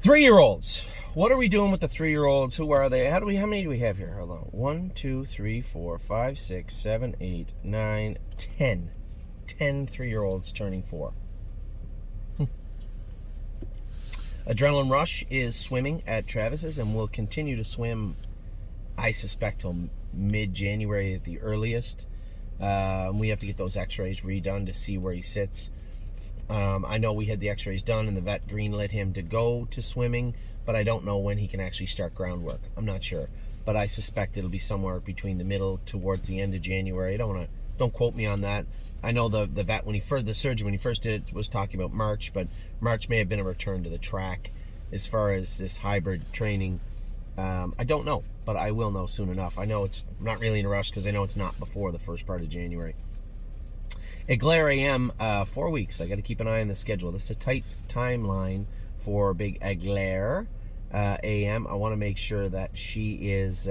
3-year-olds. What are we doing with the 3-year-olds? Who are they? How many do we have here? Hold on. 1, 2, 3, 4, 5, 6, 7, 8, 9, 10. 10 3-year-olds turning 4. Adrenaline Rush is swimming at Travis's and will continue to swim, I suspect, till mid-January at the earliest. We have to get those x-rays redone to see where he sits. I know we had the x-rays done and the vet greenlit him to go to swimming, but I don't know when he can actually start groundwork. I'm not sure, but I suspect it'll be somewhere between the middle towards the end of January. Don't quote me on that. I know the vet, the surgeon when he first did it, was talking about March, but March may have been a return to the track as far as this hybrid training. I don't know, but I will know soon enough. I'm not really in a rush because I know it's not before the first part of January. Aglaire AM, 4 weeks. I got to keep an eye on the schedule. This is a tight timeline for Big Aglaire AM. I want to make sure that she is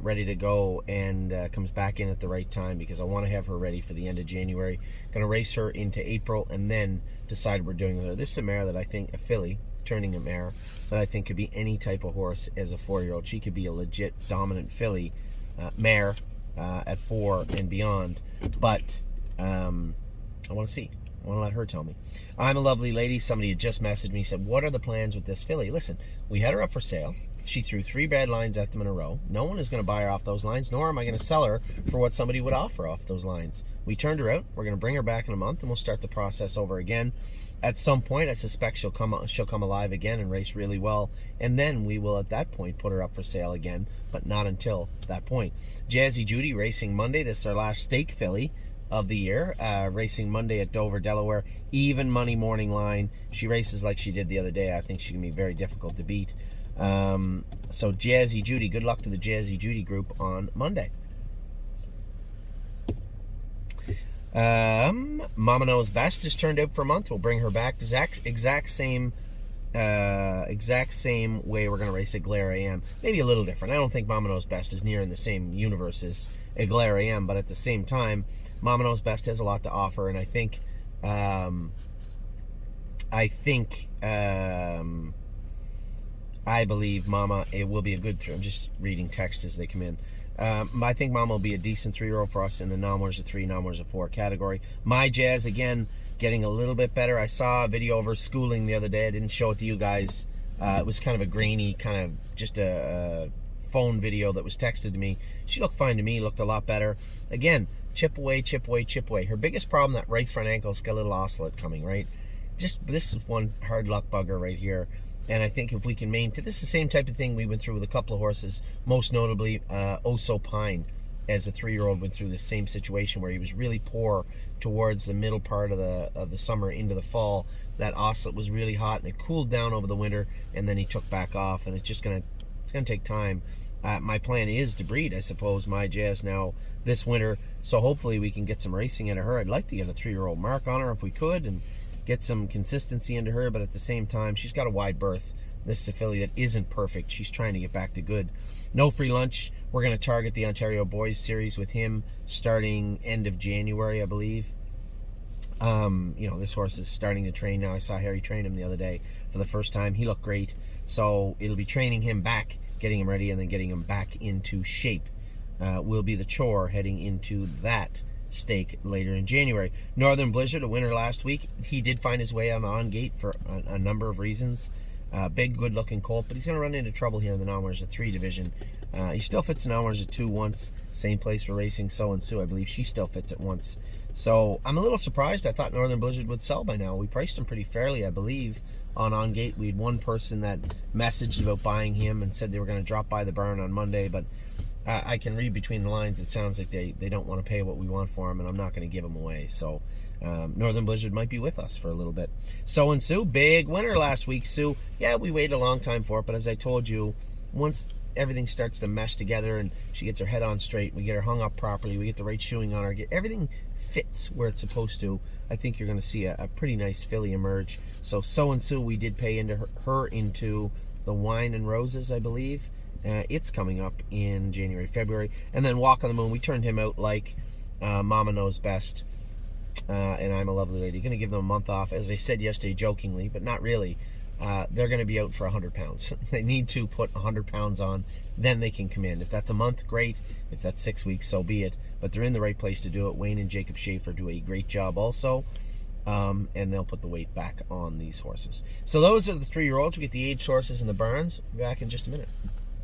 ready to go and comes back in at the right time, because I want to have her ready for the end of January. Going to race her into April and then decide what we're doing with her. This is a mare that I think, a filly, turning a mare, that I think could be any type of horse as a 4-year-old. She could be a legit dominant filly mare at 4 and beyond, but I want to see. I want to let her tell me. I'm a lovely lady. Somebody had just messaged me, said, what are the plans with this filly? Listen, we had her up for sale. She threw 3 bad lines at them in a row. No one is going to buy her off those lines, nor am I going to sell her for what somebody would offer off those lines. We turned her out. We're going to bring her back in a month, and we'll start the process over again. At some point, I suspect she'll come alive again and race really well, and then we will at that point put her up for sale again, but not until that point. Jazzy Judy racing Monday. This is our last stake filly of the year, racing Monday at Dover, Delaware. Even money morning line. She races like she did the other day. I think she can be very difficult to beat. So Jazzy Judy, good luck to the Jazzy Judy group on Monday. Mama Knows Best is turned out for a month. We'll bring her back. Exact same way we're going to race Aglaire AM. Maybe a little different. I don't think Mama Knows Best is near in the same universe as Aglaire AM, but at the same time, Mama Knows Best has a lot to offer, and I believe Mama, it will be a good throw. I'm just reading text as they come in. I think Mama will be a decent 3-year-old for us in the Nomwers of 3, Nomwers of 4 category. My Jazz, again, getting a little bit better. I saw a video of her schooling the other day. I didn't show it to you guys. It was kind of a grainy, kind of just a phone video that was texted to me. She looked fine to me, looked a lot better. Again, chip away, chip away, chip away. Her biggest problem, that right front ankle's got a little oscillate coming, right? This is one hard luck bugger right here. And I think if we can maintain, this is the same type of thing we went through with a couple of horses, most notably Oso Pine, as a 3-year-old went through the same situation where he was really poor towards the middle part of the summer into the fall. That oscillate was really hot and it cooled down over the winter, and then he took back off, and it's gonna take time. My plan is to breed, I suppose, My Jazz now this winter, so hopefully we can get some racing into her. I'd like to get a 3-year-old mark on her if we could, and get some consistency into her, but at the same time, she's got a wide berth. This is a filly that isn't perfect. She's trying to get back to good. No free lunch. We're going to target the Ontario Boys Series with him starting end of January, I believe. This horse is starting to train now. I saw Harry train him the other day for the first time. He looked great. So it'll be training him back, getting him ready, and then getting him back into shape will be the chore heading into that stake later in January. Northern Blizzard, a winner last week. He did find his way on gate for a number of reasons. Big, good-looking colt, but he's going to run into trouble here in the Nomwers of 3 division. He still fits in Nomwers of 2 once. Same place for racing So and Sue. I believe she still fits it once. So I'm a little surprised. I thought Northern Blizzard would sell by now. We priced him pretty fairly, I believe, on gate. We had one person that messaged about buying him and said they were going to drop by the barn on Monday, but I can read between the lines. It sounds like they don't want to pay what we want for him, and I'm not going to give him away. So Northern Blizzard might be with us for a little bit. So and Sue, big winner last week. Sue, yeah, we waited a long time for it, but as I told you, once everything starts to mesh together and she gets her head on straight, we get her hung up properly, we get the right shoeing on her, everything fits where it's supposed to, I think you're going to see a pretty nice filly emerge. So and Sue, we did pay into her into the Wine and Roses, I believe. It's coming up in January, February. And then Walk on the Moon, we turned him out like Mama Knows Best and I'm a Lovely Lady. Going to give them a month off, as I said yesterday jokingly, but not really. They're going to be out for 100 pounds. They need to put 100 pounds on, then they can come in. If that's a month, great. If that's 6 weeks, so be it. But they're in the right place to do it. Wayne and Jacob Schaefer do a great job also, and they'll put the weight back on these horses. So those are the 3-year-olds. We get the aged horses and the Burns. We'll be back in just a minute.